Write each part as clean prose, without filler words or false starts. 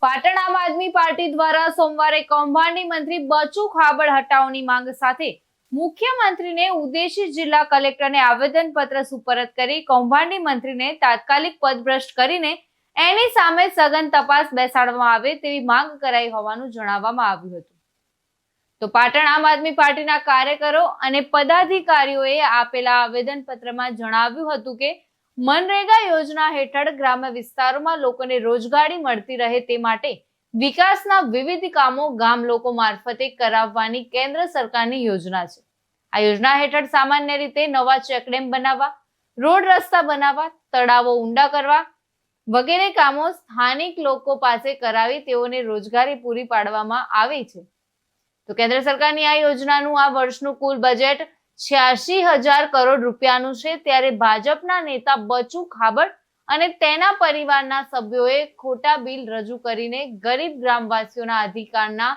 પાટણ આમ આદમી પાર્ટી દ્વારા સોમવારે કૌભાંડી મંત્રી બચુ ખાબડ હટાવવાની માંગ સાથે મુખ્યમંત્રીને ઉદ્દેશી જિલ્લા કલેક્ટરને આવેદનપત્ર સુપરત કરી કૌભાંડી મંત્રીને તાત્કાલિક પદભ્રષ્ટ કરીને એની સામે સઘન તપાસ બેસાડવામાં આવે તેવી માંગ કરાઈ હોવાનું જણાવવામાં આવ્યું હતું. તો પાટણ આમ આદમી પાર્ટીના કાર્યકરો અને પદાધિકારીઓએ આપેલા આવેદનપત્રમાં જણાવ્યું હતું કે મનરેગા યોજના હેઠળ ગ્રામ્ય વિસ્તારોમાં લોકોને રોજગારી મળતી રહે તે માટે વિકાસના વિવિધ કામો ગામ લોકો મારફતે કરાવવાની કેન્દ્ર સરકારની યોજના છે. આ યોજના હેઠળ સામાન્ય રીતે નવા ચેકડેમ બનાવવા, રોડ રસ્તા બનાવવા, તળાવો ઊંડા કરવા વગેરે કામો સ્થાનિક લોકો પાસે કરાવી તેઓને રોજગારી પૂરી પાડવામાં આવે છે. તો કેન્દ્ર સરકારની આ યોજનાનું આ વર્ષનું કુલ બજેટ 86,000 કરોડ રૂપિયાનું છે. ત્યારે ભાજપના નેતા બચુ ખાબડ અને તેના પરિવારના સભ્યોએ ખોટા બિલ રજૂ કરીને ગરીબ ગ્રામવાસીઓના અધિકારના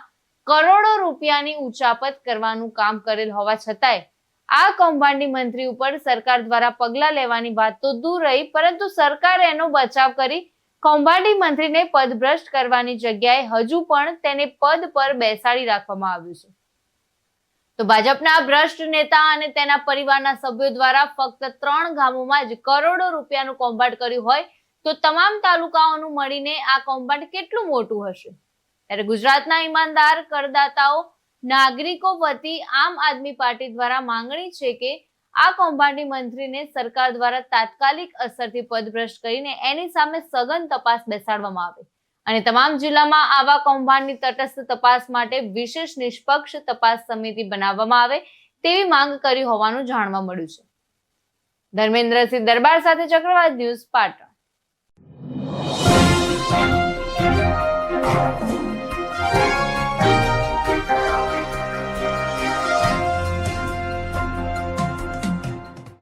કરોડો રૂપિયાની ઉચાપત કરવાનું કામ કરેલ હોવા છતાંય આ કૌભાંડી મંત્રી ઉપર સરકાર દ્વારા પગલાં લેવાની વાત તો દૂર રહી, પરંતુ સરકારે એનો બચાવ કરી કૌભાંડી મંત્રીને પદભ્રષ્ટ કરવાની જગ્યાએ હજુ પણ તેને પદ પર બેસાડી રાખવામાં આવ્યું છે. તો ભાજપના ભ્રષ્ટ નેતા અને તેના પરિવારના સભ્યો દ્વારા ફક્ત 3 ગામોમાં જ કરોડો રૂપિયાનું કૌભાંડ કર્યું હોય તો તમામ તાલુકાઓનું મળીને આ કૌભાંડ કેટલું મોટું હશે? ત્યારે ગુજરાતના ઈમાનદાર કરદાતાઓ નાગરિકો વતી આમ આદમી પાર્ટી દ્વારા માંગણી છે કે આ કૌભાંડી મંત્રીને સરકાર દ્વારા તાત્કાલિક અસરથી પદભ્રષ્ટ કરીને એની સામે સઘન તપાસ બેસાડવામાં આવે અને તમામ જિલ્લામાં આવા કૌભાંડની તટસ્થ તપાસ માટે વિશેષ નિષ્પક્ષ તપાસ સમિતિ બનાવવામાં આવે તેવી માંગ કરી હોવાનું જાણવા મળ્યું છે. ધર્મેન્દ્રસિંહ દરબાર સાથે ચક્રવાત ન્યૂઝ પાટણ.